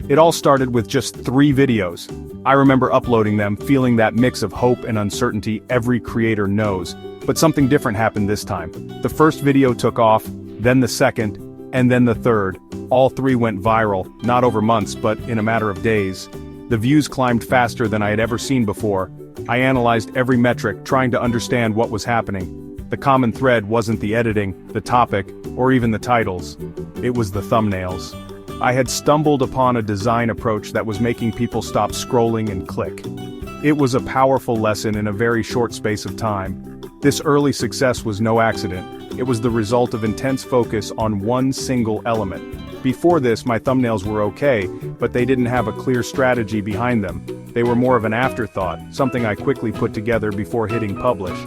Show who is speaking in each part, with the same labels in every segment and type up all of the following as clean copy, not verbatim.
Speaker 1: It all started with just 3 videos. I remember uploading them, feeling that mix of hope and uncertainty every creator knows. But something different happened this time. The first video took off, then the second, and then the third. All 3 went viral, not over months but in a matter of days. The views climbed faster than I had ever seen before. I analyzed every metric, trying to understand what was happening. The common thread wasn't the editing, the topic, or even the titles. It was the thumbnails. I had stumbled upon a design approach that was making people stop scrolling and click. It was a powerful lesson in a very short space of time. This early success was no accident. It was the result of intense focus on one single element. Before this, my thumbnails were okay, but they didn't have a clear strategy behind them. They were more of an afterthought, something I quickly put together before hitting publish.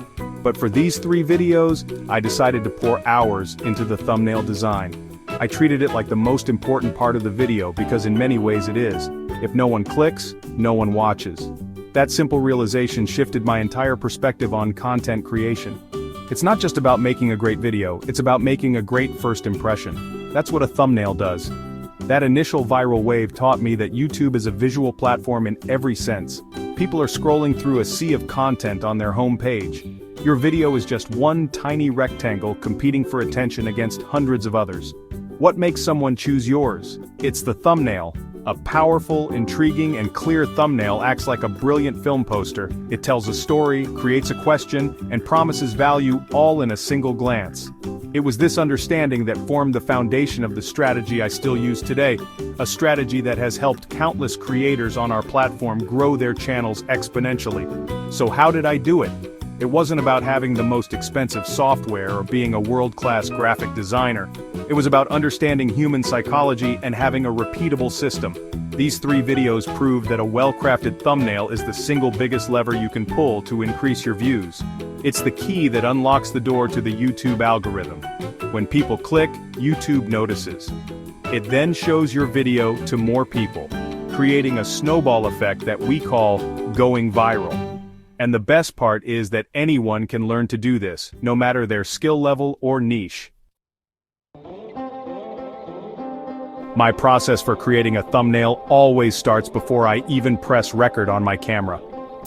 Speaker 1: But for these 3 videos, I decided to pour hours into the thumbnail design. I treated it like the most important part of the video because in many ways it is. If no one clicks, no one watches. That simple realization shifted my entire perspective on content creation. It's not just about making a great video, it's about making a great first impression. That's what a thumbnail does. That initial viral wave taught me that YouTube is a visual platform in every sense. People are scrolling through a sea of content on their home page. Your video is just one tiny rectangle competing for attention against hundreds of others. What makes someone choose yours? It's the thumbnail. A powerful, intriguing, and clear thumbnail acts like a brilliant film poster. It tells a story, creates a question, and promises value all in a single glance. It was this understanding that formed the foundation of the strategy I still use today, a strategy that has helped countless creators on our platform grow their channels exponentially. So how did I do it? It wasn't about having the most expensive software or being a world-class graphic designer. It was about understanding human psychology and having a repeatable system. These 3 videos prove that a well-crafted thumbnail is the single biggest lever you can pull to increase your views. It's the key that unlocks the door to the YouTube algorithm. When people click, YouTube notices. It then shows your video to more people, creating a snowball effect that we call going viral. And the best part is that anyone can learn to do this, no matter their skill level or niche. My process for creating a thumbnail always starts before I even press record on my camera.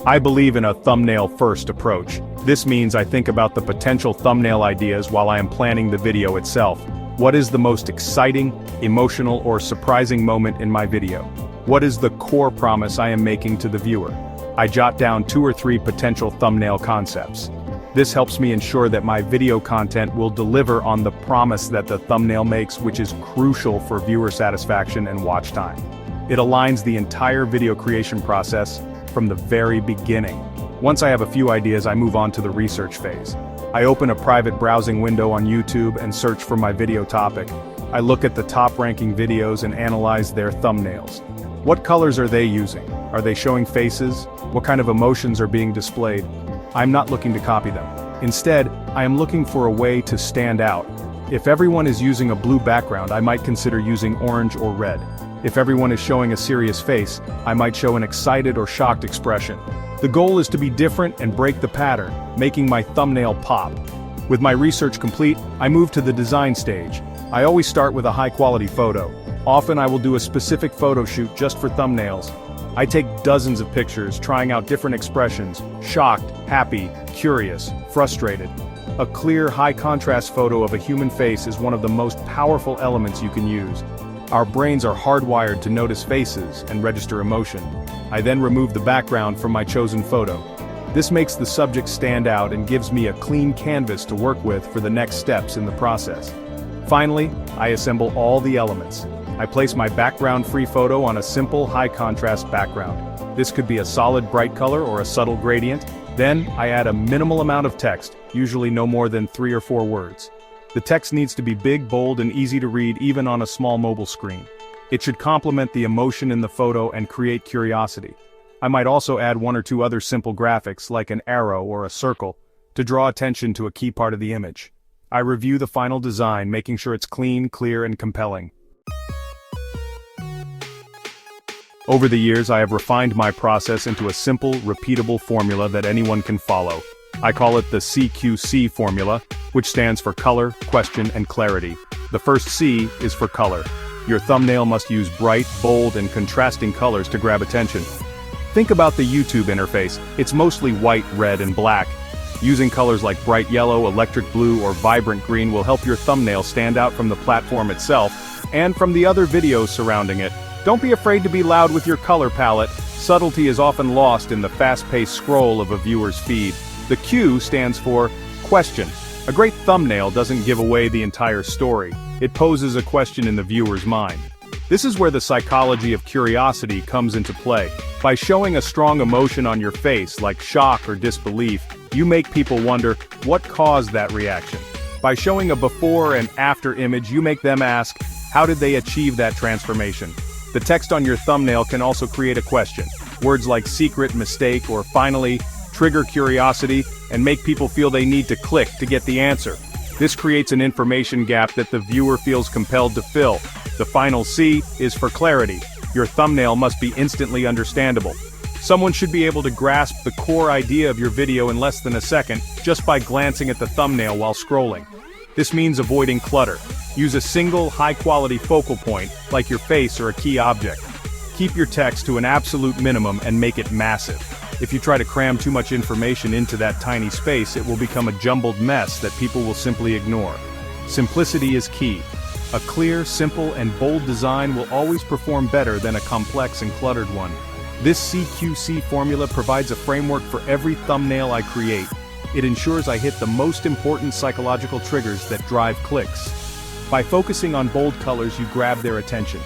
Speaker 1: I believe in a thumbnail-first approach. This means I think about the potential thumbnail ideas while I am planning the video itself. What is the most exciting, emotional, or surprising moment in my video? What is the core promise I am making to the viewer? I jot down 2 or 3 potential thumbnail concepts. This helps me ensure that my video content will deliver on the promise that the thumbnail makes, which is crucial for viewer satisfaction and watch time. It aligns the entire video creation process from the very beginning. Once I have a few ideas, I move on to the research phase. I open a private browsing window on YouTube and search for my video topic. I look at the top-ranking videos and analyze their thumbnails. What colors are they using? Are they showing faces? What kind of emotions are being displayed? I'm not looking to copy them. Instead, I am looking for a way to stand out. If everyone is using a blue background, I might consider using orange or red. If everyone is showing a serious face, I might show an excited or shocked expression. The goal is to be different and break the pattern, making my thumbnail pop. With my research complete, I move to the design stage. I always start with a high-quality photo. Often I will do a specific photo shoot just for thumbnails. I take dozens of pictures, trying out different expressions: shocked, happy, curious, frustrated. A clear, high-contrast photo of a human face is one of the most powerful elements you can use. Our brains are hardwired to notice faces and register emotion. I then remove the background from my chosen photo. This makes the subject stand out and gives me a clean canvas to work with for the next steps in the process. Finally, I assemble all the elements. I place my background-free photo on a simple, high-contrast background. This could be a solid bright color or a subtle gradient. Then, I add a minimal amount of text, usually no more than 3 or 4 words. The text needs to be big, bold, and easy to read even on a small mobile screen. It should complement the emotion in the photo and create curiosity. I might also add 1 or 2 other simple graphics, like an arrow or a circle, to draw attention to a key part of the image. I review the final design, making sure it's clean, clear, and compelling. Over the years, I have refined my process into a simple, repeatable formula that anyone can follow. I call it the CQC formula, which stands for color, question, and clarity. The first C is for color. Your thumbnail must use bright, bold, and contrasting colors to grab attention. Think about the YouTube interface. It's mostly white, red, and black. Using colors like bright yellow, electric blue, or vibrant green will help your thumbnail stand out from the platform itself, and from the other videos surrounding it. Don't be afraid to be loud with your color palette. Subtlety is often lost in the fast-paced scroll of a viewer's feed. The Q stands for question. A great thumbnail doesn't give away the entire story. It poses a question in the viewer's mind. This is where the psychology of curiosity comes into play. By showing a strong emotion on your face, like shock or disbelief, you make people wonder, what caused that reaction? By showing a before and after image, you make them ask, how did they achieve that transformation? The text on your thumbnail can also create a question. Words like secret, mistake, or finally trigger curiosity and make people feel they need to click to get the answer. This creates an information gap that the viewer feels compelled to fill. The final C is for clarity. Your thumbnail must be instantly understandable. Someone should be able to grasp the core idea of your video in less than a second, just by glancing at the thumbnail while scrolling. This means avoiding clutter. Use a single, high-quality focal point, like your face or a key object. Keep your text to an absolute minimum and make it massive. If you try to cram too much information into that tiny space, it will become a jumbled mess that people will simply ignore. Simplicity is key. A clear, simple, and bold design will always perform better than a complex and cluttered one. This CQC formula provides a framework for every thumbnail I create. It ensures I hit the most important psychological triggers that drive clicks. By focusing on bold colors, you grab their attention.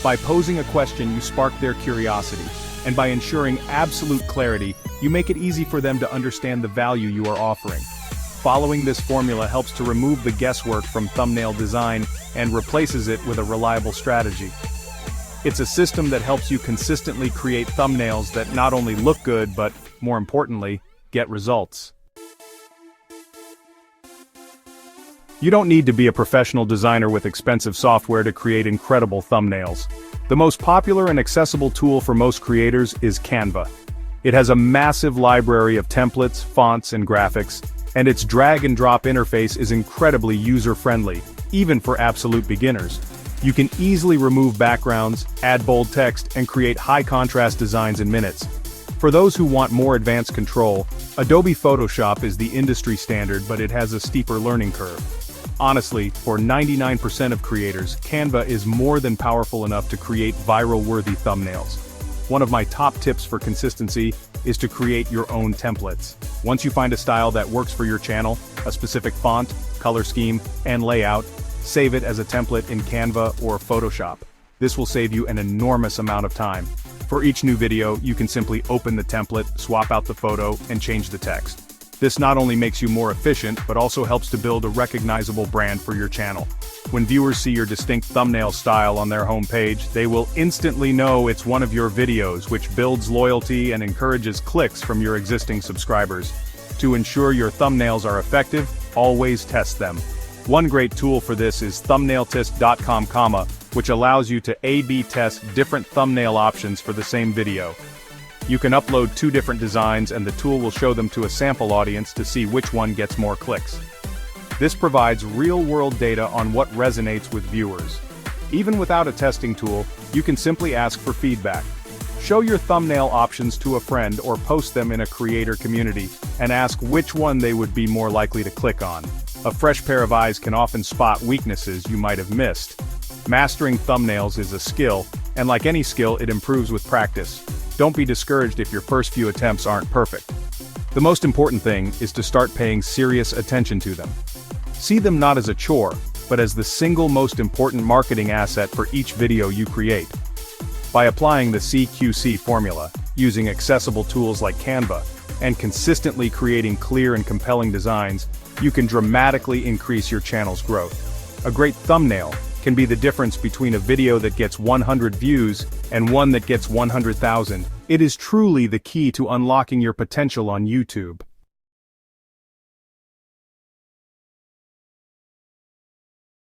Speaker 1: By posing a question, you spark their curiosity. And by ensuring absolute clarity, you make it easy for them to understand the value you are offering. Following this formula helps to remove the guesswork from thumbnail design and replaces it with a reliable strategy. It's a system that helps you consistently create thumbnails that not only look good but, more importantly, get results. You don't need to be a professional designer with expensive software to create incredible thumbnails. The most popular and accessible tool for most creators is Canva. It has a massive library of templates, fonts, and graphics, and its drag-and-drop interface is incredibly user-friendly, even for absolute beginners. You can easily remove backgrounds, add bold text, and create high-contrast designs in minutes. For those who want more advanced control, Adobe Photoshop is the industry standard, but it has a steeper learning curve. Honestly, for 99% of creators, Canva is more than powerful enough to create viral-worthy thumbnails. One of my top tips for consistency is to create your own templates. Once you find a style that works for your channel, a specific font, color scheme, and layout, save it as a template in Canva or Photoshop. This will save you an enormous amount of time. For each new video, you can simply open the template, swap out the photo, and change the text. This not only makes you more efficient, but also helps to build a recognizable brand for your channel. When viewers see your distinct thumbnail style on their homepage, they will instantly know it's one of your videos, which builds loyalty and encourages clicks from your existing subscribers. To ensure your thumbnails are effective, always test them. One great tool for this is thumbnailtest.com, which allows you to A/B test different thumbnail options for the same video. You can upload 2 different designs and the tool will show them to a sample audience to see which one gets more clicks. This provides real-world data on what resonates with viewers. Even without a testing tool, you can simply ask for feedback. Show your thumbnail options to a friend or post them in a creator community, and ask which one they would be more likely to click on. A fresh pair of eyes can often spot weaknesses you might have missed. Mastering thumbnails is a skill, and like any skill, it improves with practice. Don't be discouraged if your first few attempts aren't perfect. The most important thing is to start paying serious attention to them. See them not as a chore, but as the single most important marketing asset for each video you create. By applying the CQC formula, using accessible tools like Canva, and consistently creating clear and compelling designs, you can dramatically increase your channel's growth. A great thumbnail can be the difference between a video that gets 100 views and one that gets 100,000. It is truly the key to unlocking your potential on YouTube.